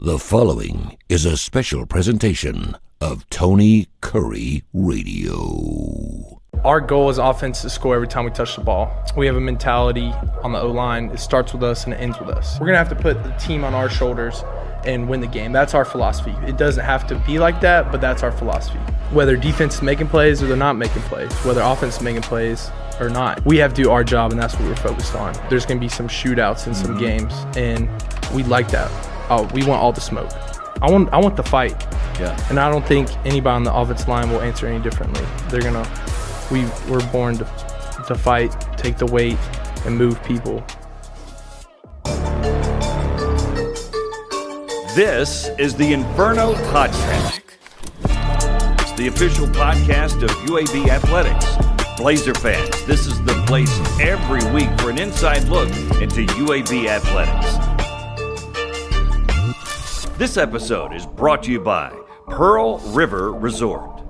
The following is a special presentation of Tony Kurre Radio. Our goal as offense is to score every time we touch the ball. We have a mentality on the O-line. It starts with us and it ends with us. We're going to have to put the team on our shoulders and win the game. That's our philosophy. It doesn't have to be like that, but that's our philosophy. Whether defense is making plays or they're not making plays, whether offense is making plays or not, we have to do our job, and that's what we're focused on. There's going to be some shootouts in some games, and we like that. We want all the smoke. I want the fight. Yeah. And I don't think anybody on the offensive line will answer any differently. We're born to fight, take the weight, and move people. This is the Inferno Podcast. It's the official podcast of UAB Athletics. Blazer fans, this is the place every week for an inside look into UAB Athletics. This episode is brought to you by Pearl River Resort.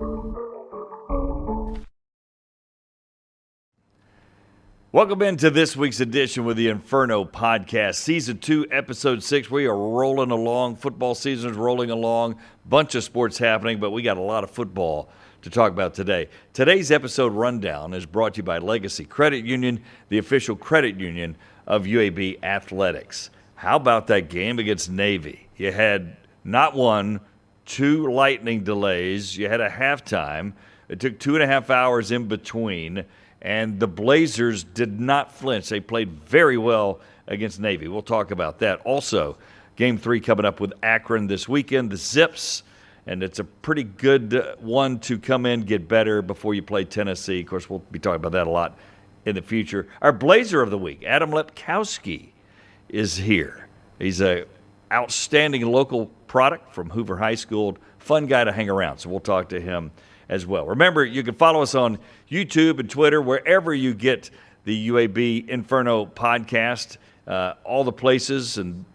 Welcome into this week's edition with the Inferno Podcast, Season 2, Episode 6. We are rolling along. Football season is rolling along. Bunch of sports happening, but we got a lot of football to talk about today. Today's episode rundown is brought to you by Legacy Credit Union, the official credit union of UAB Athletics. How about that game against Navy? You had not one, two lightning delays. You had a halftime. It took 2.5 hours in between. And the Blazers did not flinch. They played very well against Navy. We'll talk about that. Also, Game 3 coming up with Akron this weekend, the Zips. And it's a pretty good one to come in, get better before you play Tennessee. Of course, we'll be talking about that a lot in the future. Our Blazer of the Week, Adam Lepkowski, is here. He's an outstanding local product from Hoover High School. Fun guy to hang around, so we'll talk to him as well. Remember, you can follow us on YouTube and Twitter, wherever you get the UAB Inferno podcast, all the places. And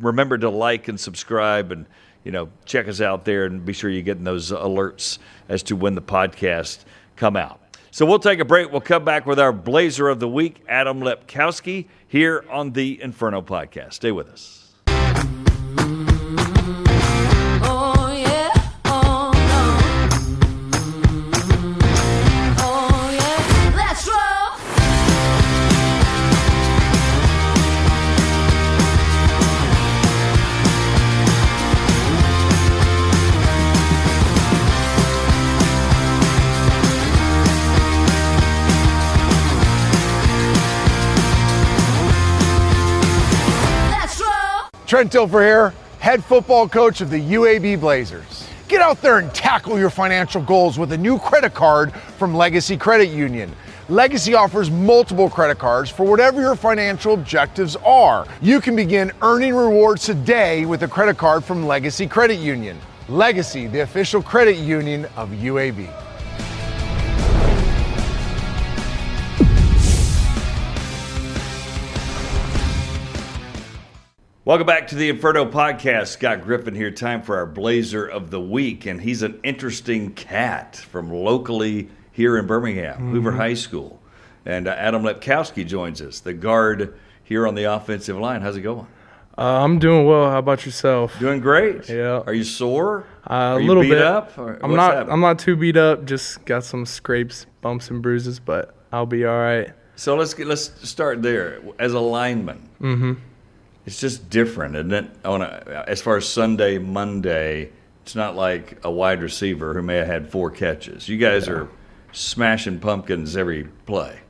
remember to like and subscribe and, check us out there and be sure you're getting those alerts as to when the podcasts come out. So we'll take a break. We'll come back with our Blazer of the Week, Adam Lepkowski, here on the Inferno Podcast. Stay with us. Trent Dilfer here, head football coach of the UAB Blazers. Get out there and tackle your financial goals with a new credit card from Legacy Credit Union. Legacy offers multiple credit cards for whatever your financial objectives are. You can begin earning rewards today with a credit card from Legacy Credit Union. Legacy, the official credit union of UAB. Welcome back to the Inferno Podcast. Scott Griffin here. Time for our Blazer of the Week. And he's an interesting cat from locally here in Birmingham, Hoover High School. And Adam Lepkowski joins us, the guard here on the offensive line. How's it going? I'm doing well. How about yourself? Doing great. Yeah. Are you sore? A you little beat bit. Up? I'm not too beat up. Just got some scrapes, bumps, and bruises, but I'll be all right. So let's start there. As a lineman, it's just different, isn't it? As far as Sunday, Monday, it's not like a wide receiver who may have had 4 catches. You guys are smashing pumpkins every play.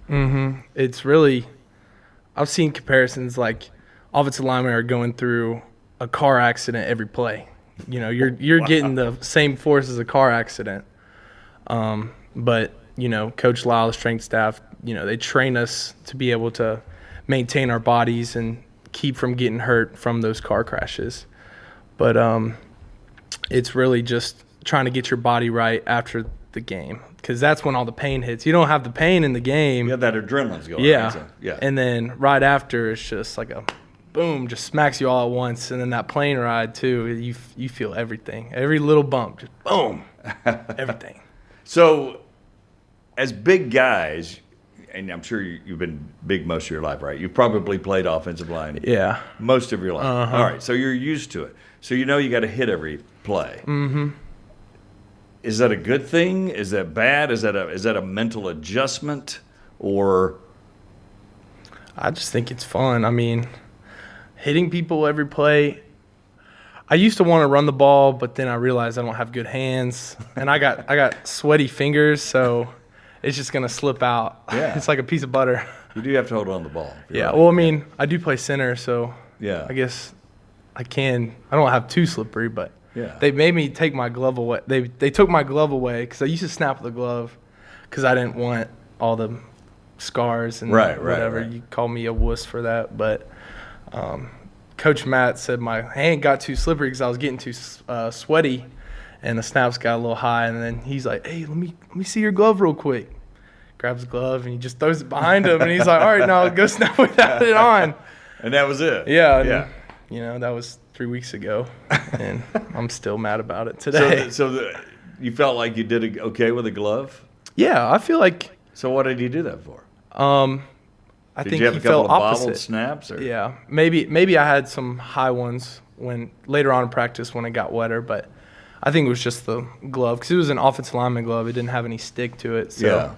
It's really – I've seen comparisons like offensive linemen are going through a car accident every play. You're getting the same force as a car accident. But, Coach Lyle, the strength staff, they train us to be able to maintain our bodies and – keep from getting hurt from those car crashes. But it's really just trying to get your body right after the game, because that's when all the pain hits. You don't have the pain in the game. Yeah, that adrenaline's going. Yeah. Right? So, yeah. And then right after, it's just like a boom, just smacks you all at once. And then that plane ride too, you feel everything. Every little bump, just boom, everything. So as big guys, and I'm sure you've been big most of your life, right? You've probably played offensive line most of your life. All right, so you're used to it. So you got to hit every play. Mm-hmm. Is that a good thing? Is that bad? Is that a mental adjustment? Or I just think it's fun. I mean, hitting people every play. I used to want to run the ball, but then I realized I don't have good hands, and I got sweaty fingers, so it's just gonna slip out. Yeah. It's like a piece of butter. you do have to hold on to the ball. Yeah. Right. Well, I mean, I do play center, so Yeah. I guess I can. I don't have too slippery, but Yeah. they made me take my glove away. They took my glove away because I used to snap the glove because I didn't want all the scars and whatever. Right. You call me a wuss for that, but Coach Matt said my hand got too slippery because I was getting too sweaty, and the snaps got a little high. And then he's like, "Hey, let me see your glove real quick." Grabs the glove and he just throws it behind him, and he's like, "All right, now go snap without it on." And that was it. Yeah. And, that was 3 weeks ago, and I'm still mad about it today. You felt like you did okay with the glove? Yeah, I feel like So what did you do that for? I Did think you have he a couple felt of bobbled opposite. snaps? Or? Yeah, maybe I had some high ones when later on in practice when it got wetter, but I think it was just the glove because it was an offensive lineman glove. It didn't have any stick to it. So,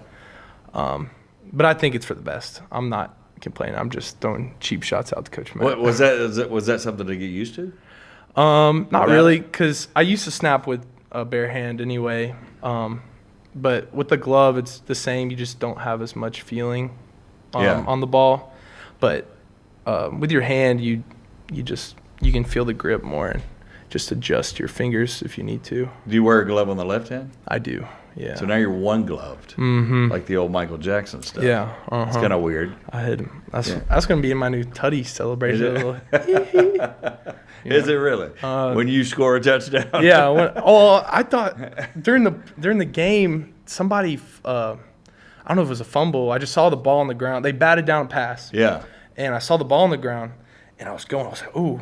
but I think it's for the best. I'm not complaining. I'm just throwing cheap shots out to Coach Matt. What was that? Was that something to get used to? Not really, because I used to snap with a bare hand anyway. But with the glove, it's the same. You just don't have as much feeling on the ball. But with your hand, you can feel the grip more and just adjust your fingers if you need to. Do you wear a glove on the left hand? I do, yeah. So now you're one gloved, like the old Michael Jackson stuff. Yeah, It's kind of weird. I hit him. That's going to be in my new Tutty celebration. Is it really? When you score a touchdown? Yeah. I thought during the game, somebody, I don't know if it was a fumble. I just saw the ball on the ground. They batted down a pass. Yeah. And I saw the ball on the ground, and I was like, ooh,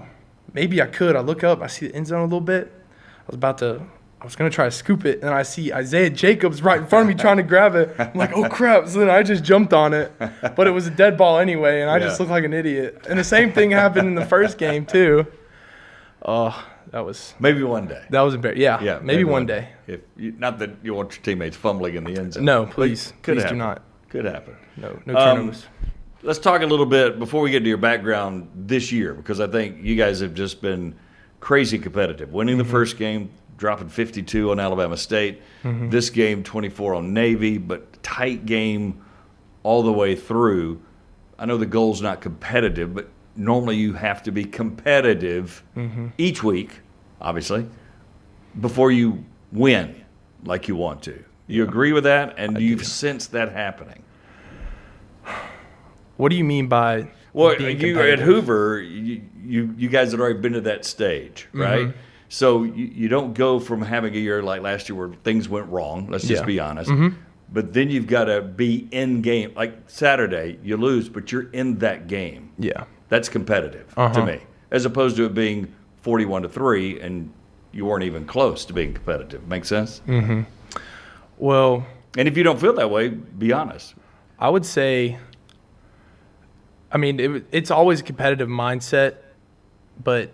maybe I could. I look up, I see the end zone a little bit. I was going to try to scoop it, and I see Isaiah Jacobs right in front of me trying to grab it. I'm like, oh, crap. So then I just jumped on it. But it was a dead ball anyway, and I just looked like an idiot. And the same thing happened in the first game, too. Oh, that was – maybe one day. That was embarrassing. Yeah, maybe one day. Not that you want your teammates fumbling in the end zone. No, please. Please do not. Could happen. No turnovers. Let's talk a little bit before we get to your background this year, because I think you guys have just been crazy competitive. Winning the first game, dropping 52 on Alabama State. This game, 24 on Navy, but tight game all the way through. I know the goal's not competitive, but normally you have to be competitive each week, obviously, before you win like you want to. You agree with that? And do you sense that happening? What do you mean by being you competitive? at Hoover, you guys had already been to that stage, right? So you don't go from having a year like last year where things went wrong, let's just be honest. But then you've got to be in game. Like Saturday, you lose, but you're in that game. Yeah. That's competitive to me, as opposed to it being 41-3 and you weren't even close to being competitive. Make sense? Well, and if you don't feel that way, be honest. I would say, I mean, it's always a competitive mindset, but,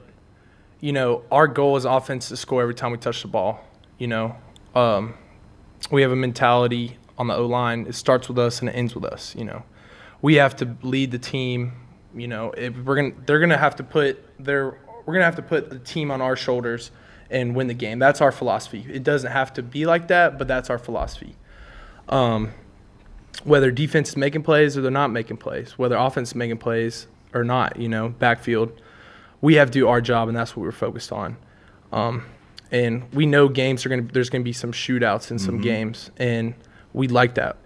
our goal as offense is to score every time we touch the ball. We have a mentality on the O-line. It starts with us and it ends with us. We have to lead the team. If we're gonna have to put the team on our shoulders and win the game. That's our philosophy. It doesn't have to be like that, but that's our philosophy. Whether defense is making plays or they're not making plays, whether offense is making plays or not, backfield, we have to do our job, and that's what we're focused on. And we know there's gonna be some shootouts in some games, and we like that.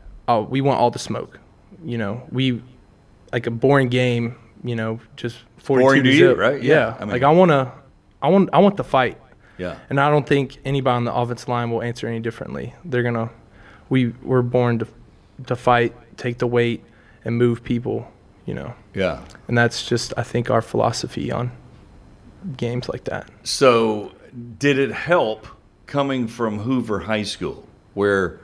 We want all the smoke. We like a boring game. Just 42 to 0, right? Yeah. I mean, I want the fight. Yeah. And I don't think anybody on the offensive line will answer any differently. We're born to fight, take the weight, and move people. Yeah. And that's just, I think, our philosophy on games like that. So did it help coming from Hoover High School, where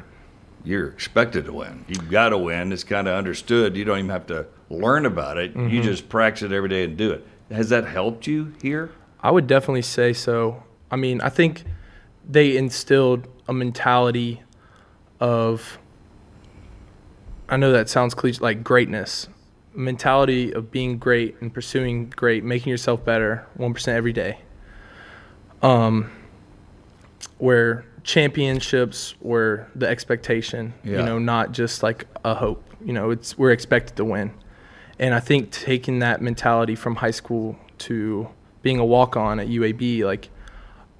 you're expected to win? You've got to win. It's kind of understood. You don't even have to learn about it. You just practice it every day and do it. Has that helped you here? I would definitely say so. I mean, I think they instilled a mentality of, I know that sounds cliche, like greatness, mentality of being great and pursuing great, making yourself better 1% every day. Where championships were the expectation, not just like a hope. We're expected to win. And I think taking that mentality from high school to being a walk-on at UAB, like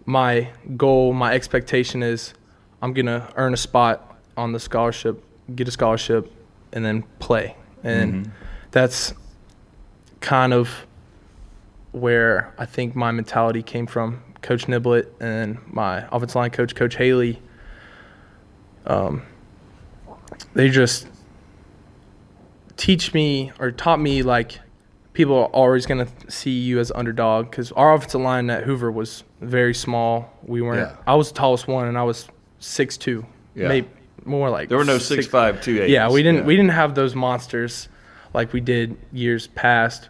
my goal, my expectation is I'm going to earn a spot on the scholarship, get a scholarship, and then play. And that's kind of where I think my mentality came from. Coach Niblett and my offensive line coach, Coach Haley, they just taught me like people are always going to see you as an underdog, because our offensive line at Hoover was very small. We weren't. I was the tallest one, and I was 6'2". Maybe more like there were no 6'5", 2'8". Yeah, we didn't have those monsters like we did years past.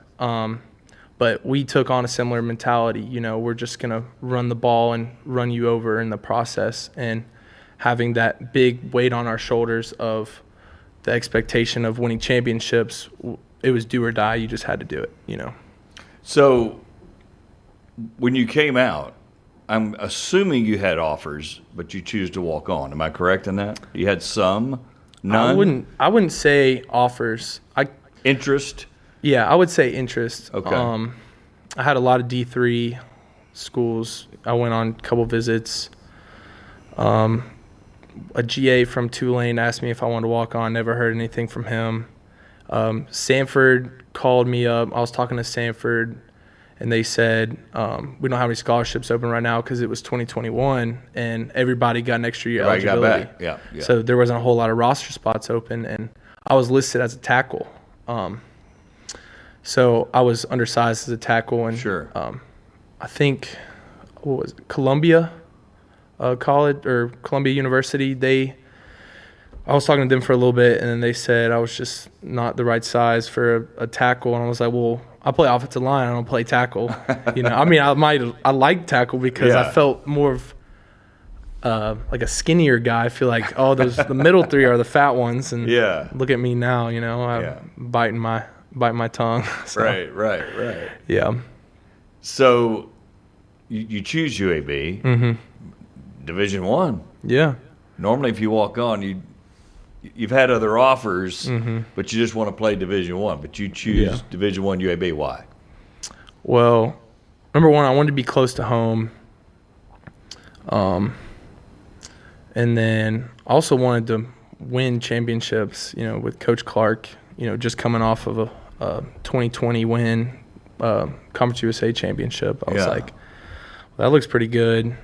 But we took on a similar mentality. We're just going to run the ball and run you over in the process, and having that big weight on our shoulders of the expectation of winning championships. It was do or die. You just had to do it, So when you came out, I'm assuming you had offers, but you choose to walk on. Am I correct in that? You had some? None? I wouldn't say offers. Interest? Yeah, I would say interest. Okay. I had a lot of D3 schools. I went on a couple visits. A GA from Tulane asked me if I wanted to walk on. Never heard anything from him. Sanford called me up. I was talking to Sanford, and they said, we don't have any scholarships open right now because it was 2021, and everybody got an extra year eligibility. Got back. Yeah. So there wasn't a whole lot of roster spots open, and I was listed as a tackle. So I was undersized as a tackle, and sure. I think, what was it, Columbia College or Columbia University, I was talking to them for a little bit, and then they said I was just not the right size for a tackle, and I was like, well, I play offensive line, I don't play tackle. I mean, I like tackle because I felt more of like a skinnier guy. I feel like, the middle three are the fat ones, and look at me now, I'm biting my tongue. So, Right. Yeah. So you choose UAB, Division I. Yeah. Normally, if you walk on, you've had other offers, but you just want to play Division I. But you choose Division I UAB. Why? Well, number one, I wanted to be close to home. And then I also wanted to win championships, with Coach Clark, just coming off of a 2020 win, Conference USA championship. I was like, well, that looks pretty good.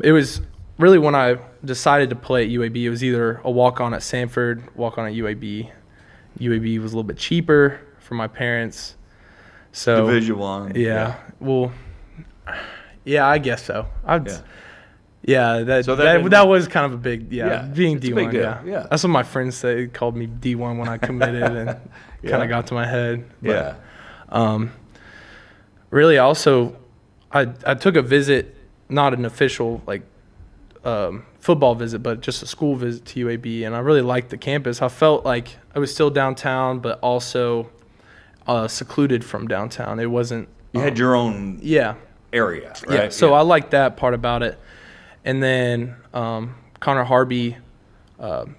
It was really when I decided to play at UAB, it was either a walk-on at Sanford, walk-on at UAB. UAB was a little bit cheaper for my parents. So Division I. Yeah. Well, yeah, I guess so. That was kind of a big, being D1. Yeah. That's what my friends say. They called me D1 when I committed and kind of got to my head. But, really, also, I took a visit, not an official football visit, but just a school visit to UAB, and I really liked the campus. I felt like I was still downtown, but also secluded from downtown. It wasn't. You had your own area, right? Yeah. So I liked that part about it. And then Connor Harvey,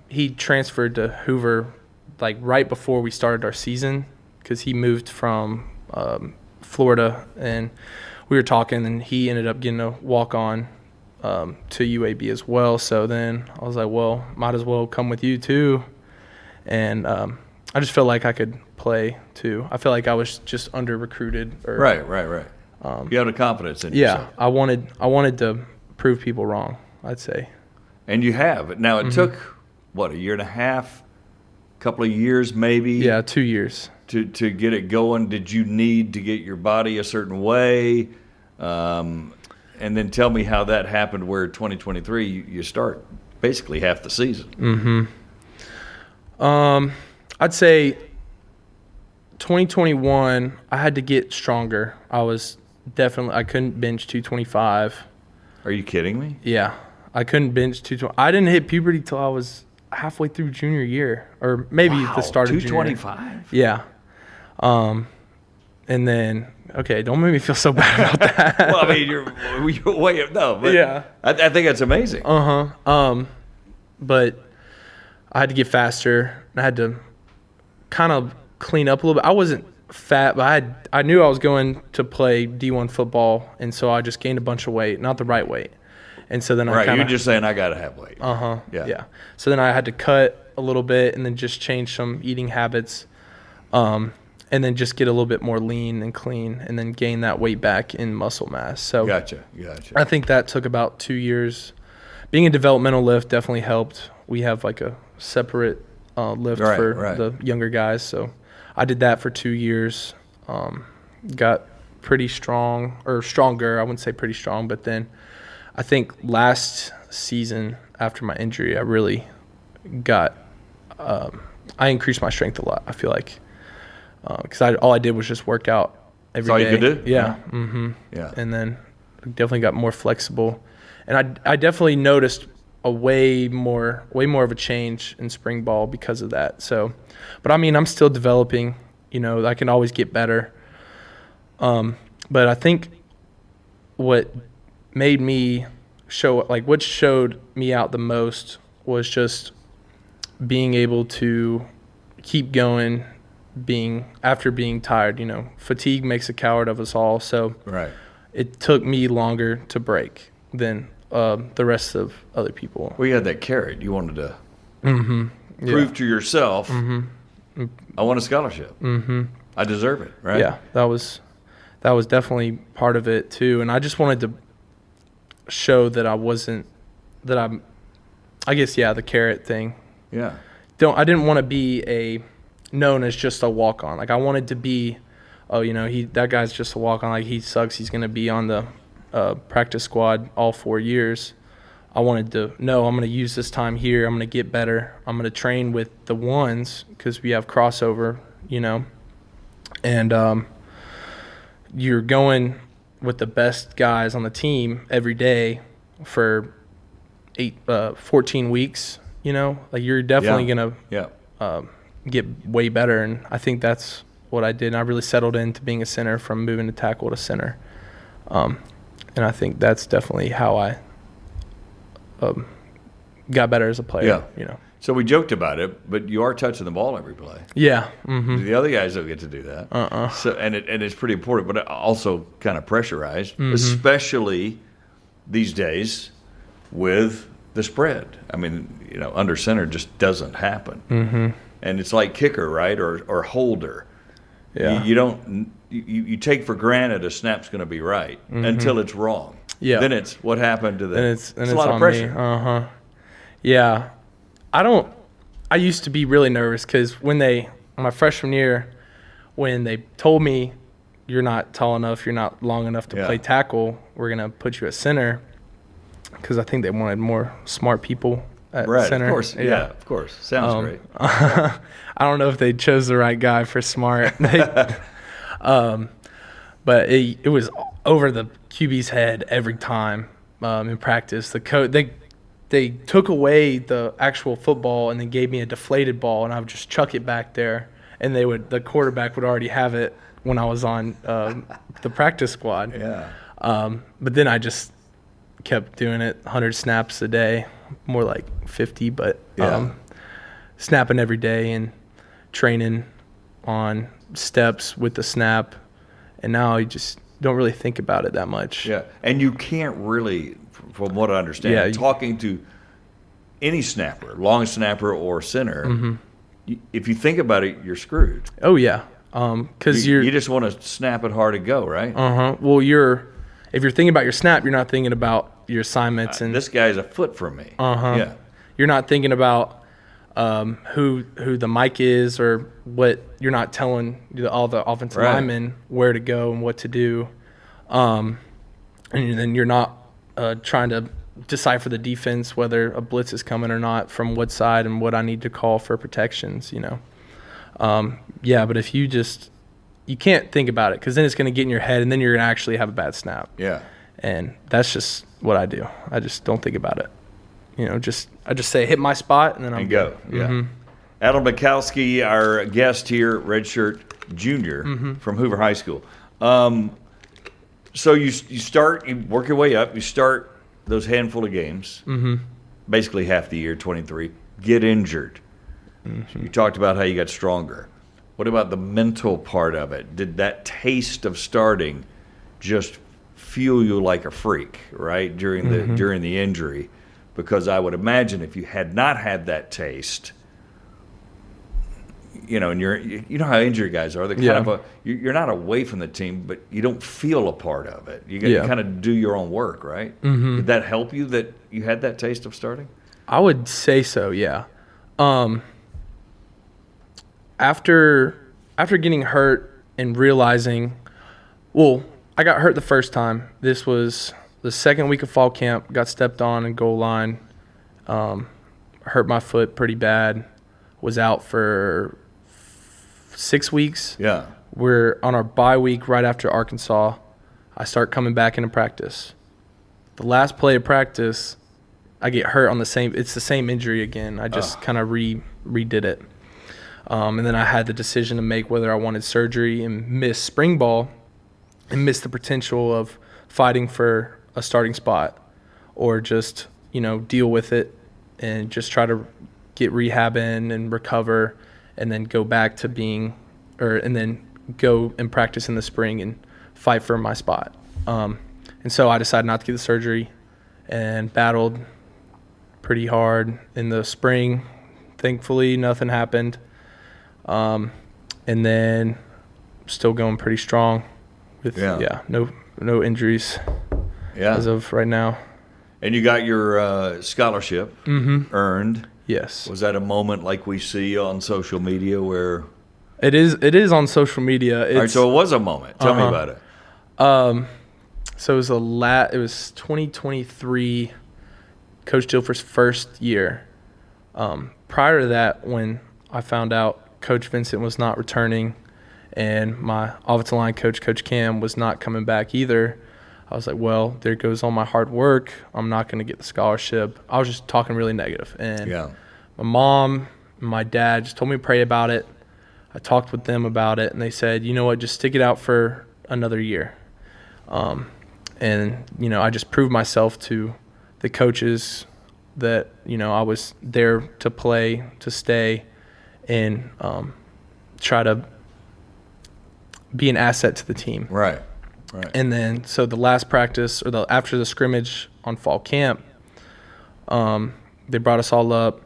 he transferred to Hoover right before we started our season, because he moved from Florida, and we were talking, and he ended up getting a walk-on to UAB as well. So then I was like, well, might as well come with you too. And I just felt like I could play too. I felt like I was just under-recruited. Right. You had a confidence in yourself. I wanted to prove people wrong, I'd say. And you have. Now, it took, a year and a half, couple of years maybe? Yeah, 2 years. To get it going. Did you need to get your body a certain way? And then tell me how that happened where 2023 you start basically half the season. I'd say 2021, I had to get stronger. I was definitely. I couldn't bench 225. Are you kidding me? Yeah, I couldn't bench 220. I didn't hit puberty till I was halfway through junior year, or maybe the start of junior. 225. Yeah. And then, okay, don't make me feel so bad about that. Well, I mean, you're way up. No, but Yeah. I think that's amazing. But I had to get faster. I had to kind of clean up a little bit. I wasn't fat, but I knew I was going to play D1 football, and so I just gained a bunch of weight, not the right weight. And so then Right, you're just saying I got to have weight. Yeah. So then I had to cut a little bit and then just change some eating habits, and then just get a little bit more lean and clean, and then gain that weight back in muscle mass. So Gotcha. I think that took about 2 years. Being a developmental lift definitely helped. We have like a separate lift for the younger guys. So I did that for 2 years. Got pretty strong, or stronger. I wouldn't say pretty strong, but then I think last season after my injury, I really got I increased my strength a lot. I feel like because all I did was just work out every day. That's all you could do? Yeah. Yeah. And then definitely got more flexible, and I definitely noticed a way more of a change in spring ball because of that. So, but I mean, I'm still developing. You know, I can always get better. But I think what made me what showed me out the most was just being able to keep going, after being tired. You know, fatigue makes a coward of us all. So it took me longer to break than the rest of other people. Well, you had that carrot. You wanted to prove to yourself, I want a scholarship. I deserve it, right? Yeah, that was definitely part of it too. And I just wanted to show that the carrot thing. Yeah. I didn't want to be known as just a walk-on. Like I wanted to be, that guy's just a walk-on. Like he sucks. He's going to be on the practice squad all 4 years. I wanted to know I'm going to use this time here. I'm going to get better. I'm going to train with the ones because we have crossover, and you're going with the best guys on the team every day for 14 weeks, like you're definitely going to get way better. And I think that's what I did. And I really settled into being a center from moving to tackle to center. And I think that's definitely how I got better as a player. So we joked about it, but you are touching the ball every play. Yeah. The other guys don't get to do that. So and it's pretty important, but also kind of pressurized, especially these days with the spread. I mean, under center just doesn't happen. And it's like kicker, right, or holder. Yeah. You don't. You take for granted a snap's going to be right until it's wrong. Yeah. Then it's what happened to the. It's a lot of pressure. Yeah. I used to be really nervous because my freshman year, when they told me you're not tall enough, you're not long enough to play tackle, we're going to put you at center, because I think they wanted more smart people at center. Of course. Yeah, of course. Sounds great. I don't know if they chose the right guy for smart. But it was over the QB's head every time in practice. They took away the actual football and then gave me a deflated ball, and I would just chuck it back there, and the quarterback would already have it when I was on the practice squad. Yeah. But then I just kept doing it 100 snaps a day, more like 50, but snapping every day and training on steps with the snap, and now you just don't really think about it that much. Yeah, and you can't really, from what I understand, talking to any snapper, long snapper or center, if you think about it, you're screwed. Oh, yeah. Because you just want to snap it hard to go, right? Well, if you're thinking about your snap, you're not thinking about your assignments. And this guy's a foot from me. Yeah. You're not thinking about who the mic is, or what. You're not telling all the offensive linemen where to go and what to do. And then you're not trying to decipher the defense, whether a blitz is coming or not, from what side, and what I need to call for protections, But if you just you can't think about it because then it's going to get in your head and then you're going to actually have a bad snap. Yeah. And that's just what I do. I just don't think about it. I just say hit my spot and then I'm go. good. Yeah. Adam Lepkowski, our guest here, redshirt junior from Hoover High School. So you work your way up. You start those handful of games, basically half the year, 23. Get injured. So you talked about how you got stronger. What about the mental part of it? Did that taste of starting just fuel you like a freak, right, during the injury? Because I would imagine if you had not had that taste, and you know how injured guys are. They're kind of you're not away from the team, but you don't feel a part of it. You kind of do your own work, right? Did that help you that you had that taste of starting? I would say so, yeah. After getting hurt and realizing, I got hurt the first time. This was the second week of fall camp. Got stepped on in goal line. Hurt my foot pretty bad. Was out for 6 weeks. Yeah. We're on our bye week right after Arkansas. I start coming back into practice. The last play of practice, I get hurt on it's the same injury again. I just kind of redid it. And then I had the decision to make whether I wanted surgery and miss spring ball and miss the potential of fighting for a starting spot, or just, deal with it and just try to get rehab in and recover and then go back to and then go and practice in the spring and fight for my spot. And so I decided not to get the surgery and battled pretty hard in the spring. Thankfully, nothing happened. And then still going pretty strong with no injuries as of right now. And you got your scholarship earned. Yes. Was that a moment like we see on social media where? It is on social media. All right, so it was a moment. Tell me about it. So it was 2023, Coach Dilfer's first year. Prior to that, when I found out Coach Vincent was not returning and my offensive line coach, Coach Cam, was not coming back either, I was like, well, there goes all my hard work. I'm not going to get the scholarship. I was just talking really negative. And my mom and my dad just told me to pray about it. I talked with them about it, and they said, you know what, just stick it out for another year. And, I just proved myself to the coaches that, I was there to play, to stay, and try to be an asset to the team. Right. And then, so the last practice, or after the scrimmage on fall camp, they brought us all up,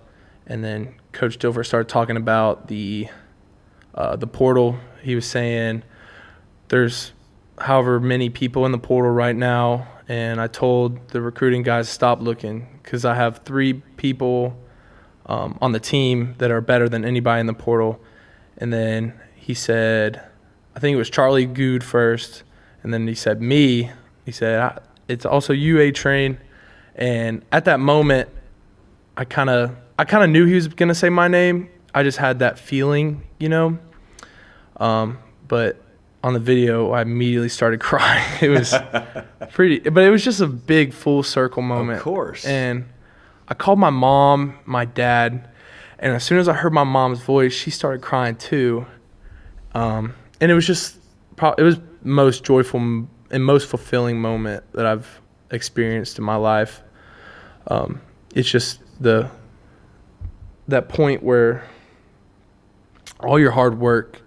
and then Coach Dilfer started talking about the portal. He was saying there's however many people in the portal right now, and I told the recruiting guys to stop looking because I have 3 people on the team that are better than anybody in the portal. And then he said, I think it was Charlie Good first, and then he said me. He said, it's also you, A-Train. And at that moment, I kind of knew he was going to say my name. I just had that feeling, But on the video, I immediately started crying. It was but it was just a big full circle moment. Of course. And I called my mom, my dad, and as soon as I heard my mom's voice, she started crying too. And it was just, it was most joyful and most fulfilling moment that I've experienced in my life. It's just that point where all your hard work,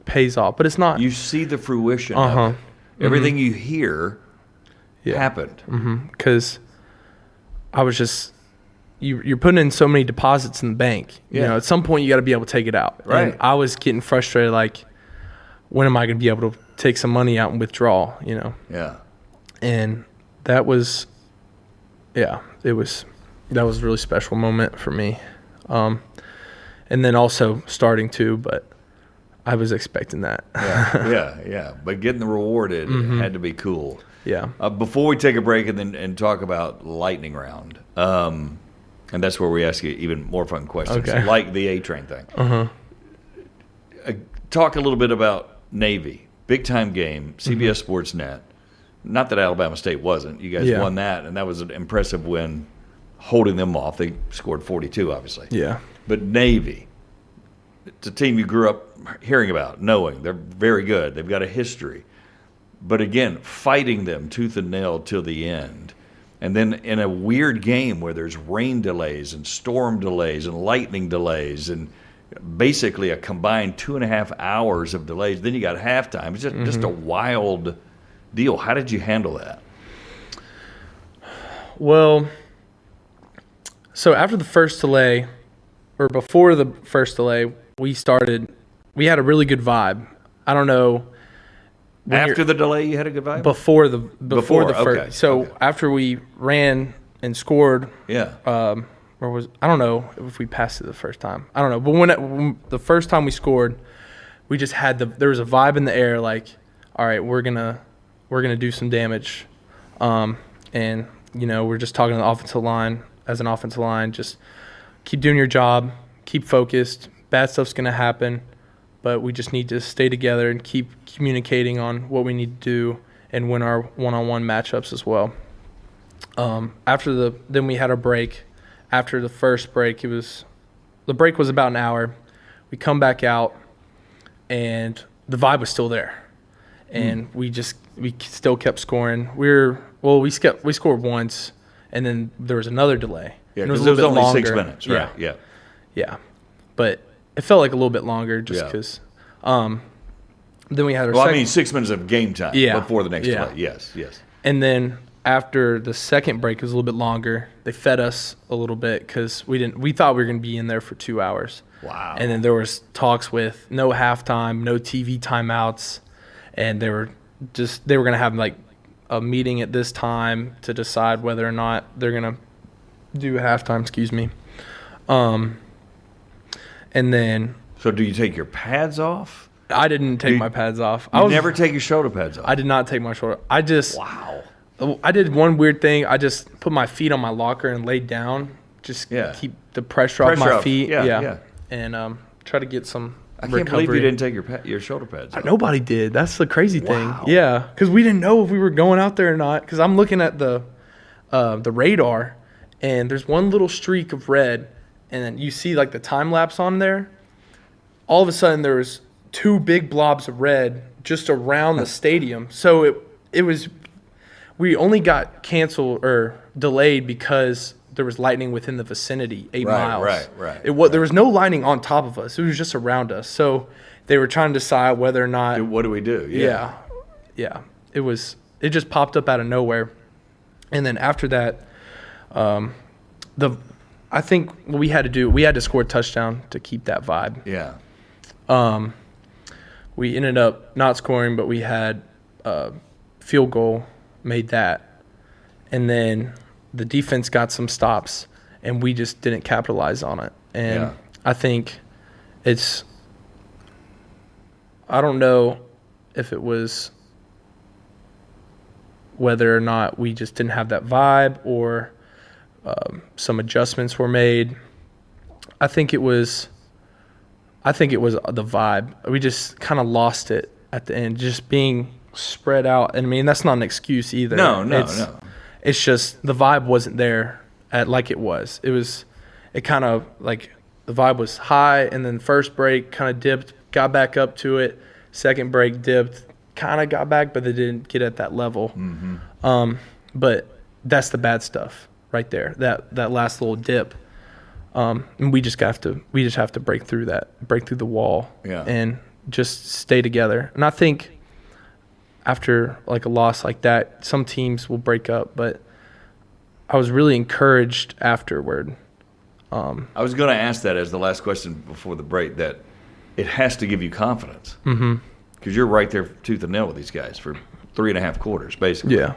pays off, but it's not. You see the fruition of it. Everything you hear happened. Because I was just, you're putting in so many deposits in the bank. At some point you got to be able to take it out. Right. And I was getting frustrated, like, when am I going to be able to take some money out and withdraw, Yeah. And that was a really special moment for me. And then also starting to, but I was expecting that. Yeah. But getting the rewarded had to be cool. Yeah. Before we take a break and talk about lightning round, and that's where we ask you even more fun questions, like the A-Train thing. Talk a little bit about Navy, big-time game, CBS Sports Net. Not that Alabama State wasn't. You guys won that, and that was an impressive win holding them off. They scored 42, obviously. Yeah. But Navy, it's a team you grew up hearing about, knowing. They're very good. They've got a history. But again, fighting them tooth and nail till the end. And then in a weird game where there's rain delays and storm delays and lightning delays and basically a combined 2.5 hours of delays, then you got halftime. It's just a wild deal. How did you handle that? Well, so after the first delay, or before the first delay, we had a really good vibe. I don't know. After the delay, you had a good vibe? Before the first. Okay. So after we ran and scored, yeah. I don't know if we passed it the first time. I don't know. But when the first time we scored, we just had there was a vibe in the air like, all right, we're gonna do some damage. And we're just talking to the offensive line as an offensive line, just keep doing your job, keep focused. Bad stuff's gonna happen, but we just need to stay together and keep communicating on what we need to do and win our one-on-one matchups as well. Then we had a break. After the first break, the break was about an hour. We come back out, and the vibe was still there, and we still kept scoring. We scored once, and then there was another delay. Yeah, because it was only longer. 6 minutes, right? Yeah, but it felt like a little bit longer just because. Then we had our I mean 6 minutes of game time before the next delay. Yes. And then after the second break, it was a little bit longer. They fed us a little bit because we thought we were going to be in there for 2 hours. Wow. And then there was talks with no halftime, no TV timeouts, and they were going to have like a meeting at this time to decide whether or not they're going to do halftime. Excuse me. And then. So do you take your pads off? I didn't take my pads off. You never take your shoulder pads off? I did not take my shoulder. Wow. I did one weird thing. I just put my feet on my locker and laid down. Just keep the pressure off my feet. Yeah. And try to get some recovery. I can't believe you didn't take your shoulder pads off. Nobody did. That's the crazy thing. Wow. Yeah. Because we didn't know if we were going out there or not. Because I'm looking at the radar, and there's one little streak of red, and then you see like the time lapse on there. All of a sudden, there was 2 big blobs of red just around the stadium. So we only got canceled or delayed because there was lightning within the vicinity, 8 miles. Right. There was no lightning on top of us. It was just around us. So they were trying to decide whether or not. What do we do? Yeah. It just popped up out of nowhere. And then after that, I think what we had to do, we had to score a touchdown to keep that vibe. Yeah. We ended up not scoring, but we had a field goal, made that. And then the defense got some stops, and we just didn't capitalize on it. And I think I don't know if it was whether or not we just didn't have that vibe or some adjustments were made. I think it was the vibe. We just kind of lost it at the end, just being spread out. And I mean, that's not an excuse either. No. It's just the vibe wasn't there like it was. It kind of like the vibe was high, and then first break kind of dipped, got back up to it. Second break dipped, kind of got back, but they didn't get at that level. Mm-hmm. But that's the bad stuff right there. That last little dip. And we just have to break through the wall, and just stay together. And I think after like a loss like that, some teams will break up, but I was really encouraged afterward. I was going to ask that as the last question before the break, that it has to give you confidence. Mm-hmm. Because you're right there tooth and nail with these guys for 3.5 quarters, basically. Yeah.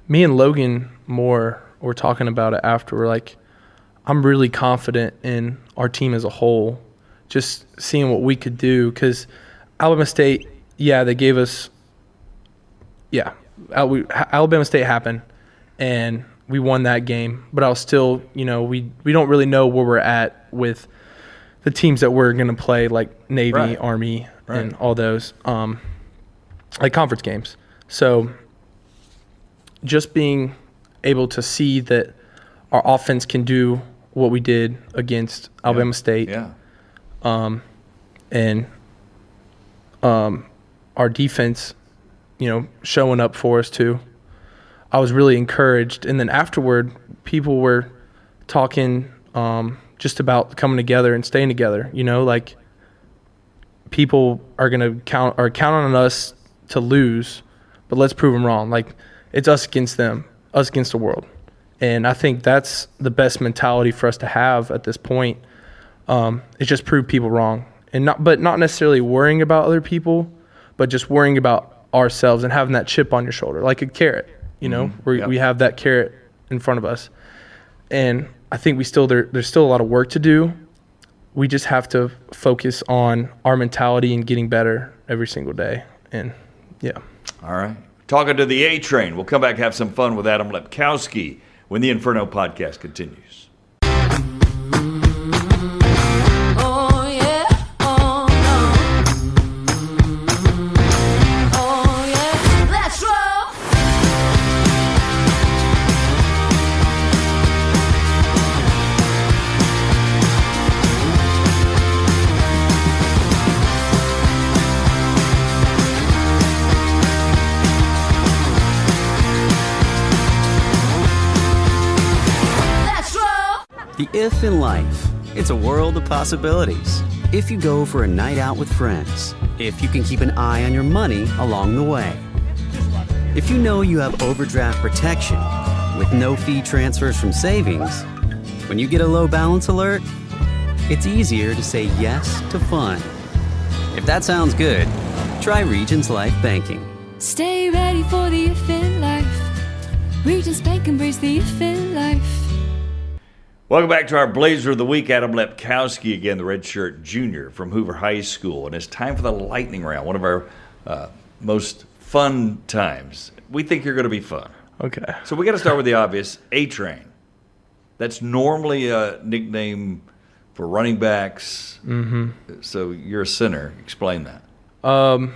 Me and Logan Moore were talking about it after. We're like, I'm really confident in our team as a whole, just seeing what we could do. Because Alabama State, they gave us Alabama State happened, and we won that game. But I was still, we don't really know where we're at with the teams that we're going to play, like Navy, Army. and all those, like conference games. So just being able to see that our offense can do what we did against Alabama State, and our defense, showing up for us too. I was really encouraged. And then afterward, people were talking just about coming together and staying together. Like people are gonna count on us to lose, but let's prove them wrong. Like it's us against them, us against the world. And I think that's the best mentality for us to have at this point. It's just prove people wrong, and not necessarily worrying about other people, but just worrying about ourselves and having that chip on your shoulder, like a carrot. We have that carrot in front of us, and I think there's still a lot of work to do. We just have to focus on our mentality and getting better every single day. And all right. Talking to the A Train. We'll come back and have some fun with Adam Lepkowski when the Inferno Podcast continues. The if in life, it's a world of possibilities. If you go for a night out with friends, if you can keep an eye on your money along the way, if you know you have overdraft protection with no fee transfers from savings, when you get a low balance alert, it's easier to say yes to fun. If that sounds good, try Regions Life Banking. Stay ready for the if in life. Regions Bank embrace the if in life. Welcome back to our Blazer of the Week. Adam Lepkowski, again, the redshirt junior from Hoover High School. And it's time for the lightning round, one of our most fun times. We think you're going to be fun. Okay. So we got to start with the obvious, A-Train. That's normally a nickname for running backs. Mm-hmm. So you're a center. Explain that. I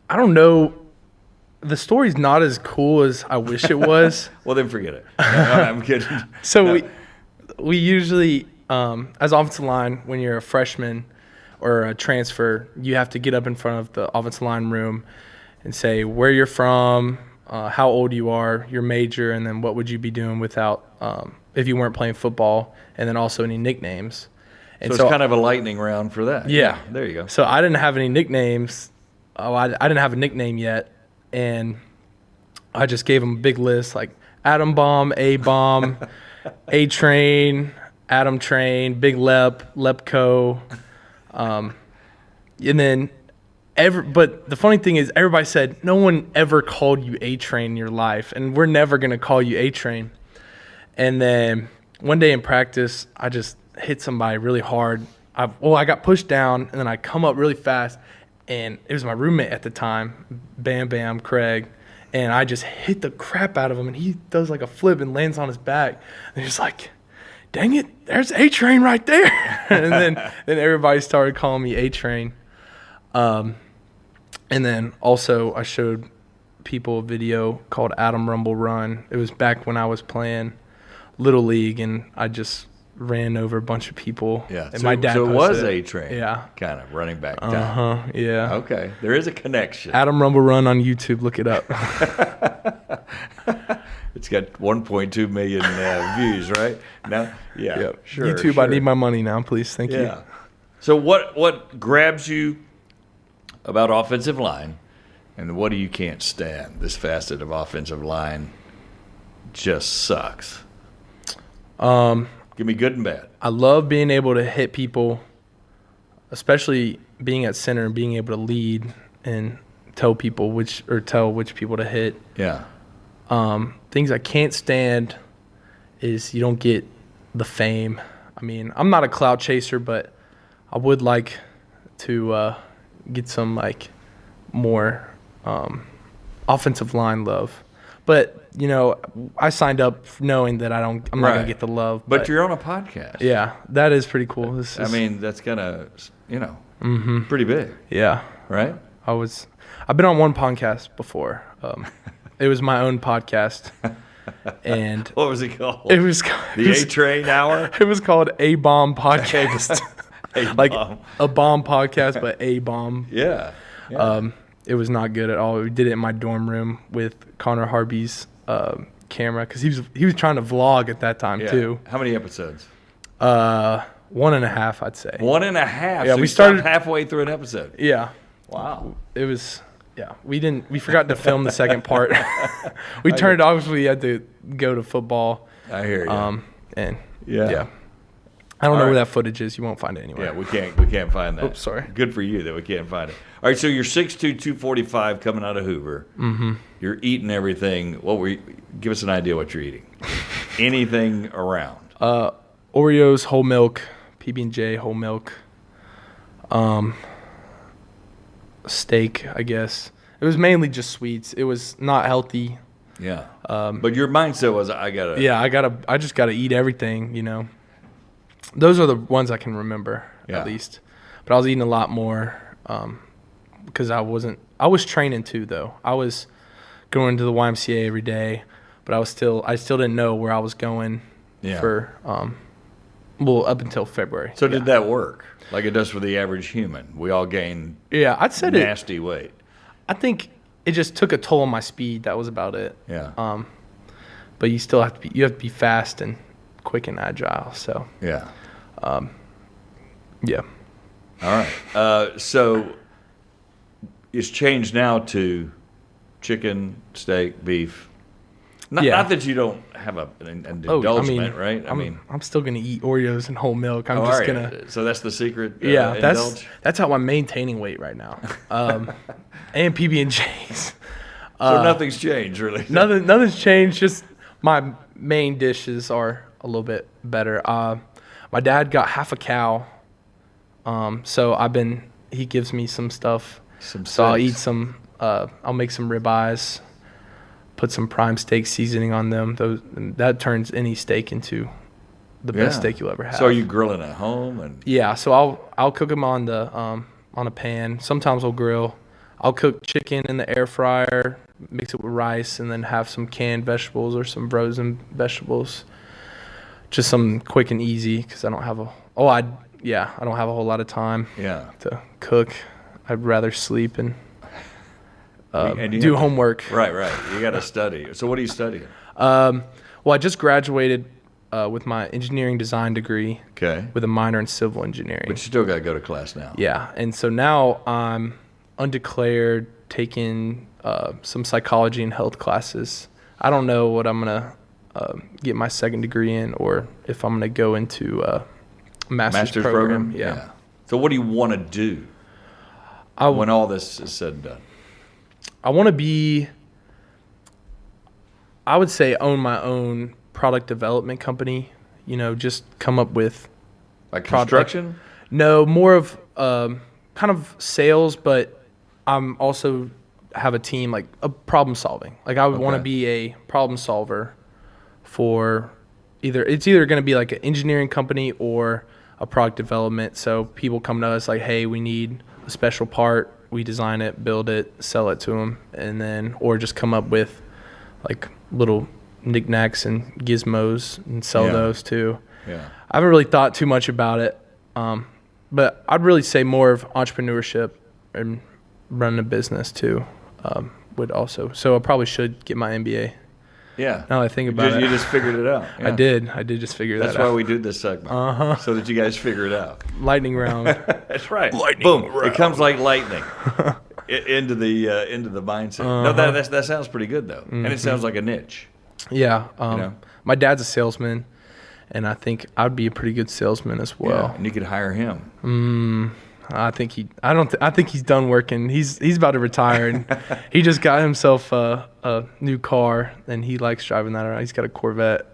don't know. The story's not as cool as I wish it was. Well, then forget it. No, I'm kidding. So we usually, as offensive line, when you're a freshman or a transfer, you have to get up in front of the offensive line room and say where you're from, how old you are, your major, and then what would you be doing without if you weren't playing football, and then also any nicknames. And so it's kind of a lightning round for that. Yeah. There you go. So I didn't have any nicknames. I didn't have a nickname yet. And I just gave him a big list like Atom Bomb, A-Bomb, A-Train, Atom Train, Big Lepco. And then but the funny thing is everybody said no one ever called you A-Train in your life, and we're never going to call you A-Train. And then one day in practice, I just hit somebody really hard. I got pushed down, and then I come up really fast. And it was my roommate at the time, Bam Craig, and I just hit the crap out of him, and he does like a flip and lands on his back. And he's like, dang it, there's A-Train right there. And then everybody started calling me A-Train. And then also I showed people a video called Adam Rumble Run. It was back when I was playing Little League, and I just ran over a bunch of people. Yeah. And so, my dad so it was posted A-Train. Yeah. Kind of running back time. Yeah. Okay. There is a connection. Adam Rumble Run on YouTube. Look it up. It's got 1.2 million views, right? Now, yeah. Yep. Sure. YouTube, sure. I need my money now, please. Thank you. So what grabs you about offensive line, and what do you can't stand? This facet of offensive line just sucks. Give me good and bad. I love being able to hit people, especially being at center and being able to lead and tell which people to hit. Yeah. Things I can't stand is you don't get the fame. I mean, I'm not a clout chaser, but I would like to get some like more offensive line love. But I signed up knowing that I'm not gonna get the love. But you're on a podcast. Yeah, that is pretty cool. That's gonna, Mm-hmm. Pretty big. Yeah. Right? I've been on one podcast before. It was my own podcast. And what was it called? It was the A-Train Hour? It was called A-Bomb Podcast. Like A-Bomb. a bomb podcast, but A-Bomb. Yeah. It was not good at all. We did it in my dorm room with Connor Harby's camera because he was trying to vlog at that time too. How many episodes? 1.5, I'd say. 1.5. Yeah, so we started halfway through an episode. Yeah. Wow. It was. Yeah, we forgot to film the second part. We turned obviously we had to go to football. I hear you. And yeah. I don't know right. where that footage is. You won't find it anywhere. Yeah, we can't find that. Oops, sorry. Good for you that we can't find it. All right, so you're 6'2", 245 coming out of Hoover. Mm-hmm. You're eating everything. Give us an idea what you're eating. Anything around. Oreos, whole milk, PB&J, whole milk. Steak, I guess. It was mainly just sweets. It was not healthy. Yeah. But your mindset was, I just gotta eat everything, you know. Those are the ones I can remember at least. But I was eating a lot more because I was training too though. I was going to the YMCA every day, but I still didn't know where I was going for up until February. So did that work? Like it does for the average human. We all gain I'd say nasty weight. I think it just took a toll on my speed. That was about it. Yeah. But you still have to be fast and quick and agile. So yeah. Yeah. All right. So it's changed now to chicken, steak, beef. Not that you don't have an indulgence, right? I'm still gonna eat Oreos and whole milk. I'm just gonna. So that's the secret. That's how I'm maintaining weight right now. And PB&Js. So nothing's changed, really. Nothing's changed. Just my main dishes are a little bit better. My dad got half a cow, so he gives me some stuff. So I'll eat some. I'll make some ribeyes. Put some prime steak seasoning on them. That turns any steak into the best steak you'll ever have. So are you grilling at home? Yeah, so I'll cook them on a pan. Sometimes I'll grill. I'll cook chicken in the air fryer, mix it with rice, and then have some canned vegetables or some frozen vegetables. Just something quick and easy because I don't have I don't have a whole lot of time to cook. I'd rather sleep and do homework. Right. You got to study. So what are you studying? Well, I just graduated with my engineering design degree. Okay. With a minor in civil engineering. But you still got to go to class now. Yeah, and so now I'm undeclared, taking some psychology and health classes. I don't know what I'm gonna get my second degree in, or if I'm gonna go into a master's program. Yeah. So what do you want to do when all this is said and done? I want to I would say own my own product development company, just come up with. Like construction? No, more of kind of sales, but I'm also have a team, like a problem solving. Like I would want to be a problem solver for it's either going to be like an engineering company or a product development. So people come to us like, hey, we need a special part. We design it, build it, sell it to them, and then or just come up with like little knickknacks and gizmos and sell those too. Yeah. I haven't really thought too much about it, but I'd really say more of entrepreneurship and running a business too would also. So I probably should get my MBA. Yeah. Now that I think about it. You just figured it out. Yeah. I did just figure that out. That's why we do this segment. So that you guys figure it out. Lightning round. That's right. Lightning Boom. round. It comes like lightning into the mindset. No, that sounds pretty good though. Mm-hmm. And it sounds like a niche. Yeah. My dad's a salesman, and I think I'd be a pretty good salesman as well. Yeah, and you could hire him. I think he's done working. He's about to retire, and he just got himself a new car, and he likes driving that around. He's got a Corvette.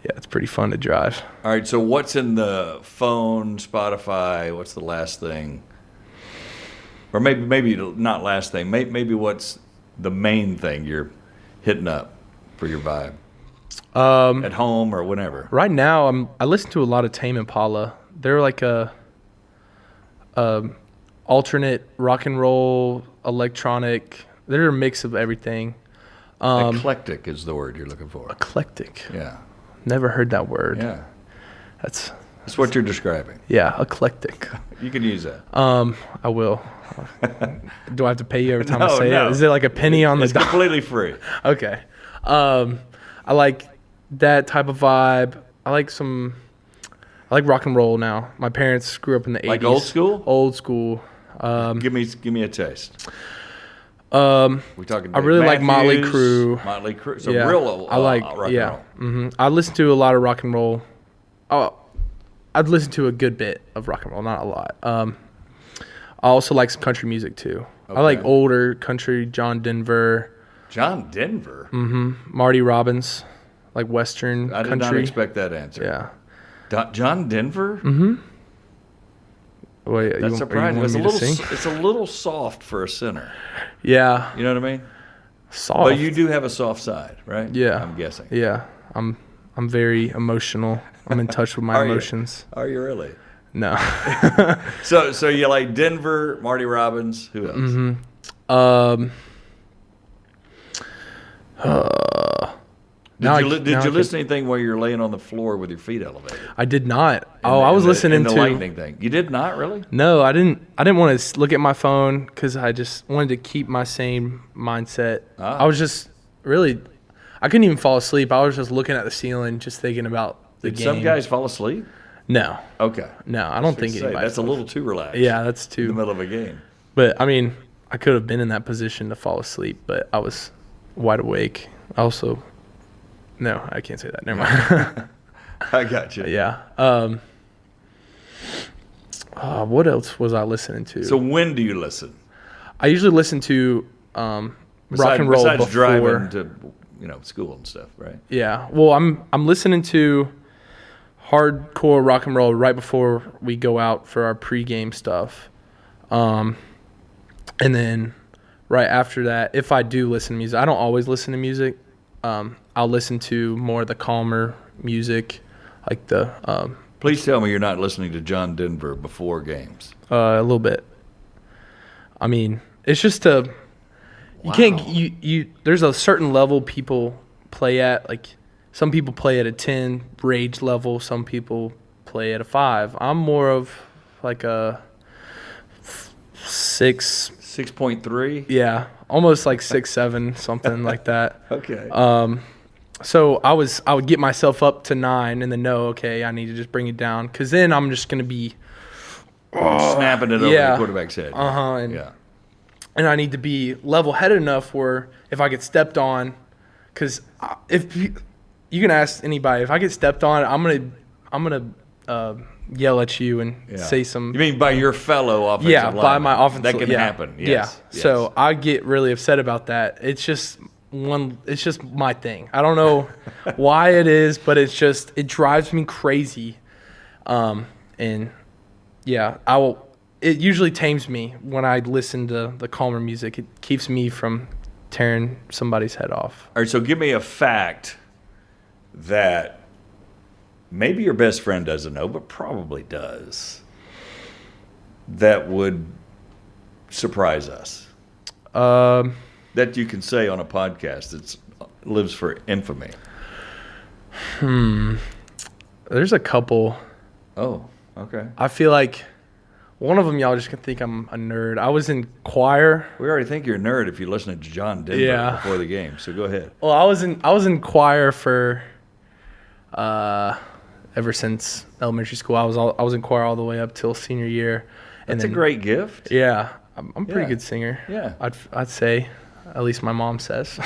It's pretty fun to drive. All right, so what's in the phone, Spotify? What's the last thing? Or maybe not last thing. Maybe what's the main thing you're hitting up for your vibe? At home or whenever. Right now, I listen to a lot of Tame Impala. They're like alternate rock and roll, electronic. They're a mix of everything. Eclectic is the word you're looking for. Eclectic. Yeah. Never heard that word. Yeah. That's what you're describing. Yeah, eclectic. You can use that. I will. Do I have to pay you every time I say No. it? Is it like a penny on the It's dollar? completely free. Okay. I like that type of vibe. I like rock and roll now. My parents grew up in the 80s. Like old school? Old school. Give me a taste. I We're talking. really like Motley Matthews, Crue. Motley Crue. So Yeah. real old. I like rock and yeah. roll. Mm-hmm. I listen to a lot of rock and roll. I'd listen to a good bit of rock and roll, not a lot. I also like some country music too. I like older country, John Denver. John Denver. Marty Robbins, like Western I did country. not expect that answer. Yeah. John Denver. Wait, That's surprising. Want me to sing? It's a little soft for a sinner. Yeah. You know what I mean? Soft. But you do have a soft side, right? Yeah. I'm guessing. Yeah. I'm very emotional. I'm in touch with my Are you? emotions. Are you really? No. So you like Denver, Marty Robbins. Who else? Did you listen to anything while you're laying on the floor with your feet elevated? I did not. I was listening the to lightning thing. You did not really? No, I didn't want to look at my phone because I just wanted to keep my same mindset. I was just really, I couldn't even fall asleep. I was just looking at the ceiling, just thinking about the Did game. some guys fall asleep? No, Okay. no, I don't think Say, anybody. that's a little too relaxed. Yeah, that's In too. the middle of a game. But I mean, I could have been in that position to fall asleep, but I was wide awake. Also, no, I can't say that. Never mind. I got you. Yeah. What else was I listening to? So when do you listen? I usually listen to rock and roll besides before. driving to school and stuff, right? Yeah. Well, I'm listening to hardcore rock and roll right before we go out for our pregame stuff. And then right after that, if I do listen to music, I don't always listen to music. I'll listen to more of the calmer music, like the Please tell me you're not listening to John Denver before games. a little bit. I mean, it's just you can't you there's a certain level people play at. Like some people play at a 10 rage level, some people play at a 5. I'm more of like a 6. 6.3? Yeah, almost like 6, 7, something like that. Okay. So I would get myself up to 9 and then okay, I need to just bring it down because then I'm just gonna be snapping it over the quarterback's head. And I need to be level-headed enough where if I get stepped on, because if you can ask anybody, if I get stepped on, I'm gonna yell at you and say some. You mean by your fellow offensive lineman? By my offensive. That can happen. Yes. Yeah. So I get really upset about that. It's just my thing. I don't know why it is, but it drives me crazy. And yeah, it usually tames me when I listen to the calmer music. It keeps me from tearing somebody's head off. All right, so give me a fact that maybe your best friend doesn't know, but probably does, that would surprise us. That you can say on a podcast that lives for infamy. There's a couple. Oh, okay. I feel like one of them y'all just can think I'm a nerd. I was in choir. We already think you're a nerd if you're listening to John Denver before the game, so go ahead. Well, I was in choir for ever since elementary school. I was in choir all the way up till senior year. That's a great gift. Yeah, I'm a pretty Yeah. good singer. Yeah. I'd say, at least my mom says.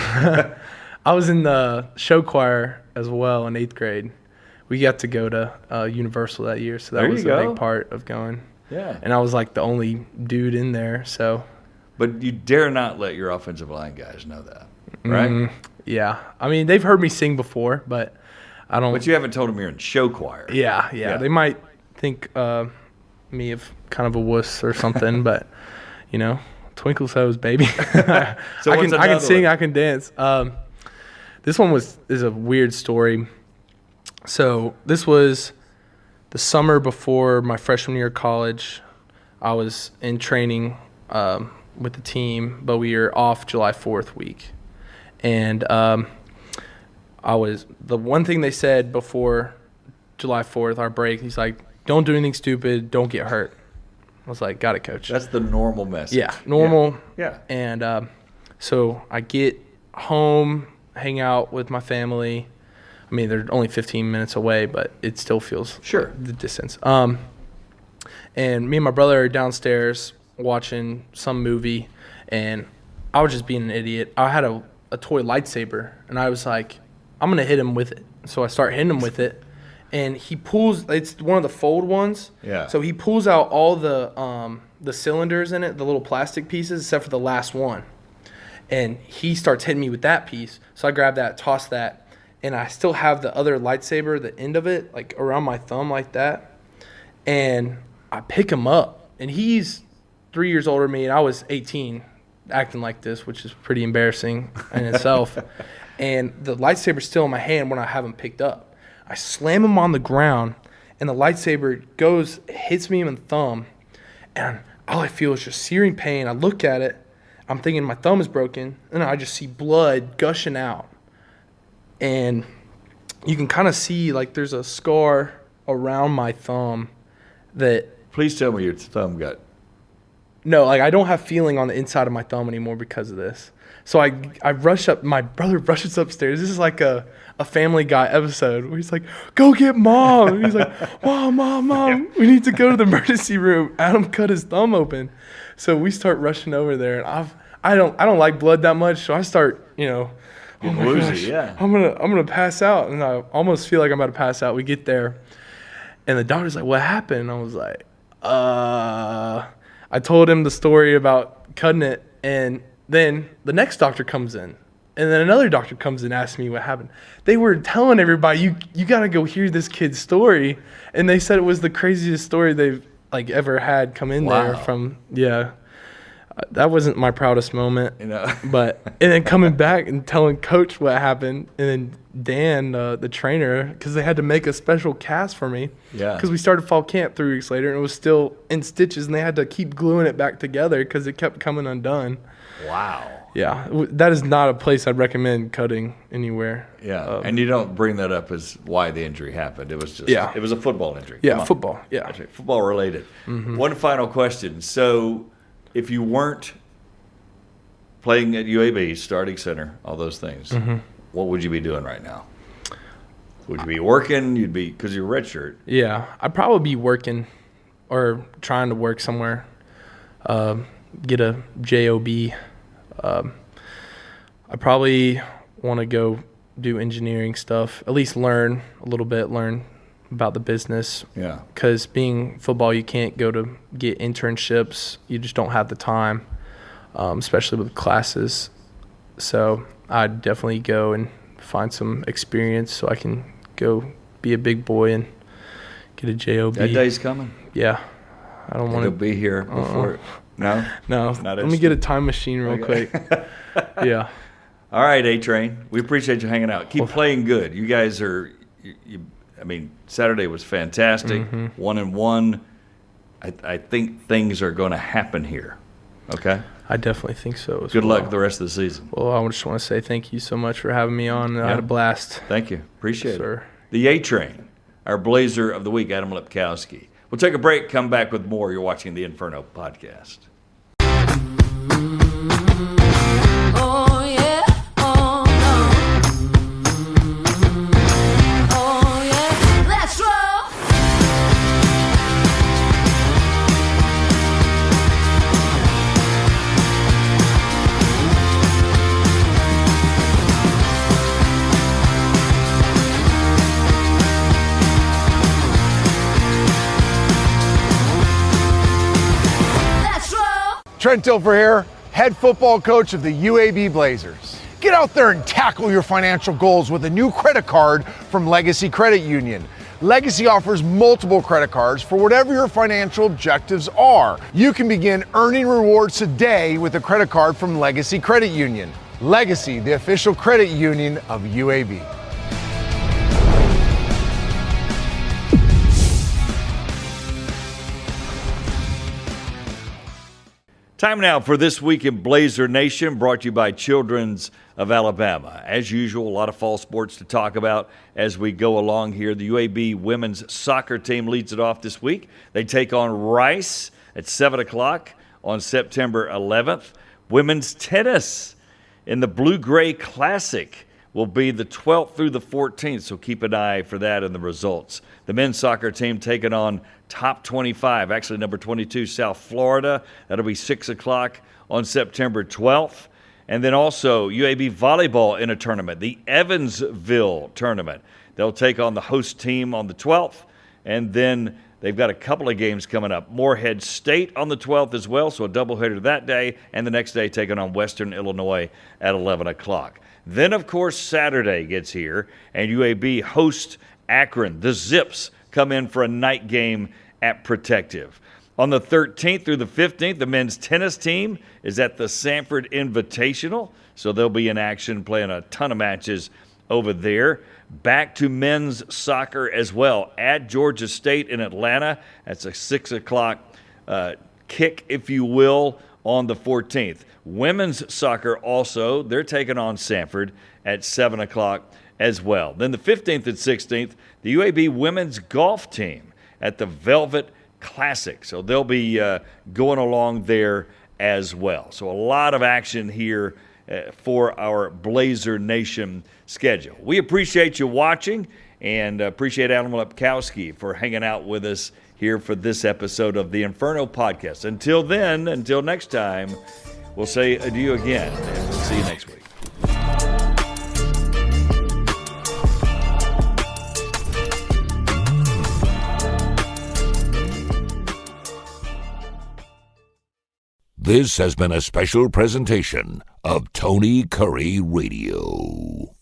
I was in the show choir as well in 8th grade. We got to go to Universal that year, so that There was you a go. big part of going. Yeah. And I was like the only dude in there, so. But you dare not let your offensive line guys know that, right? Yeah. I mean, they've heard me sing before, but I don't. But you haven't told them you're in show choir. Yeah. They might think me of kind of a wuss or something, but twinkle toes, baby. I can sing, I can dance. This one is a weird story. So this was the summer before my freshman year of college. I was in training with the team, but we were off July 4th week. And the one thing they said before July 4th, our break, he's like, don't do anything stupid, don't get hurt. I was like, got it, coach. That's the normal message. Yeah, normal. Yeah. And so I get home, hang out with my family. I mean, they're only 15 minutes away, but it still feels the distance. And me and my brother are downstairs watching some movie, and I was just being an idiot. I had a toy lightsaber, and I was like, I'm going to hit him with it. So I start hitting him with it, and he pulls – it's one of the fold ones. Yeah. So he pulls out all the cylinders in it, the little plastic pieces, except for the last one. And he starts hitting me with that piece. So I grab that, toss that, and I still have the other lightsaber, the end of it, like around my thumb like that. And I pick him up, and he's 3 years older than me, and I was 18 acting like this, which is pretty embarrassing in itself. And the lightsaber's still in my hand when I have him picked up. I slam him on the ground, and the lightsaber hits me in the thumb, and all I feel is just searing pain. I look at it. I'm thinking my thumb is broken, and I just see blood gushing out. And you can kind of see, like, there's a scar around my thumb that... Please tell me your thumb got... No, like, I don't have feeling on the inside of my thumb anymore because of this. So I rush up. My brother rushes upstairs. This is like a Family Guy episode where he's like, go get Mom. And he's like, Mom, we need to go to the emergency room. Adam cut his thumb open. So we start rushing over there, and I don't like blood that much, so I start, oh my gosh, I'm gonna pass out, and I almost feel like I'm about to pass out. We get there, and the doctor's like, what happened? And I was like, I told him the story about cutting it, and then the next doctor comes in, and then another doctor comes in and asks me what happened. They were telling everybody, you got to go hear this kid's story, and they said it was the craziest story they've ever had come in there from, that wasn't my proudest moment, but, and then coming back and telling coach what happened, and then Dan, the trainer, because they had to make a special cast for me, because we started fall camp 3 weeks later, and it was still in stitches, and they had to keep gluing it back together because it kept coming undone. Wow. Yeah, that is not a place I'd recommend cutting anywhere. Yeah, and you don't bring that up as why the injury happened. It was just, it was a football injury. Yeah, football, yeah. That's right. Football related. Mm-hmm. One final question. So if you weren't playing at UAB, starting center, all those things, what would you be doing right now? Would you be working? Because you're redshirt. Yeah, I'd probably be working or trying to work somewhere, get a job. I probably want to go do engineering stuff, at least learn a little bit, learn about the business. Yeah. Because being football, you can't go to get internships. You just don't have the time, especially with classes. So I'd definitely go and find some experience so I can go be a big boy and get a job. That day's coming. Yeah. I don't want to be here before. No? No. Let me get a time machine real quick. Yeah. All right, A-Train. We appreciate you hanging out. Keep playing good. You guys are Saturday was fantastic. 1-1. I think things are going to happen here. Okay? I definitely think so. Good luck the rest of the season. Well, I just want to say thank you so much for having me on. I had a blast. Thank you. Appreciate it. The A-Train, our Blazer of the Week, Adam Lepkowski. We'll take a break, come back with more. You're watching the Inferno Podcast. Trent Dilfer here, head football coach of the UAB Blazers. Get out there and tackle your financial goals with a new credit card from Legacy Credit Union. Legacy offers multiple credit cards for whatever your financial objectives are. You can begin earning rewards today with a credit card from Legacy Credit Union. Legacy, the official credit union of UAB. Time now for This Week in Blazer Nation, brought to you by Children's of Alabama. As usual, a lot of fall sports to talk about as we go along here. The UAB women's soccer team leads it off this week. They take on Rice at 7 o'clock on September 11th. Women's tennis in the Blue-Gray Classic will be the 12th through the 14th, so keep an eye for that in the results. The men's soccer team taking on top 25, actually number 22, South Florida. That'll be 6 o'clock on September 12th. And then also UAB volleyball in a tournament, the Evansville tournament. They'll take on the host team on the 12th, and then they've got a couple of games coming up. Morehead State on the 12th as well, so a doubleheader that day, and the next day taking on Western Illinois at 11 o'clock. Then, of course, Saturday gets here, and UAB hosts Akron. The Zips come in for a night game at Protective. On the 13th through the 15th, the men's tennis team is at the Sanford Invitational, so they'll be in action playing a ton of matches over there. Back to men's soccer as well at Georgia State in Atlanta. That's a 6 o'clock kick, if you will, on the 14th. Women's soccer also, they're taking on Sanford at 7 o'clock as well. Then the 15th and 16th, the UAB women's golf team at the Velvet Classic. So they'll be going along there as well. So a lot of action here for our Blazer Nation schedule. We appreciate you watching and appreciate Adam Lepkowski for hanging out with us here for this episode of the Inferno Podcast. Until then, until next time, we'll say adieu again, and we'll see you next week. This has been a special presentation of Tony Curry Radio.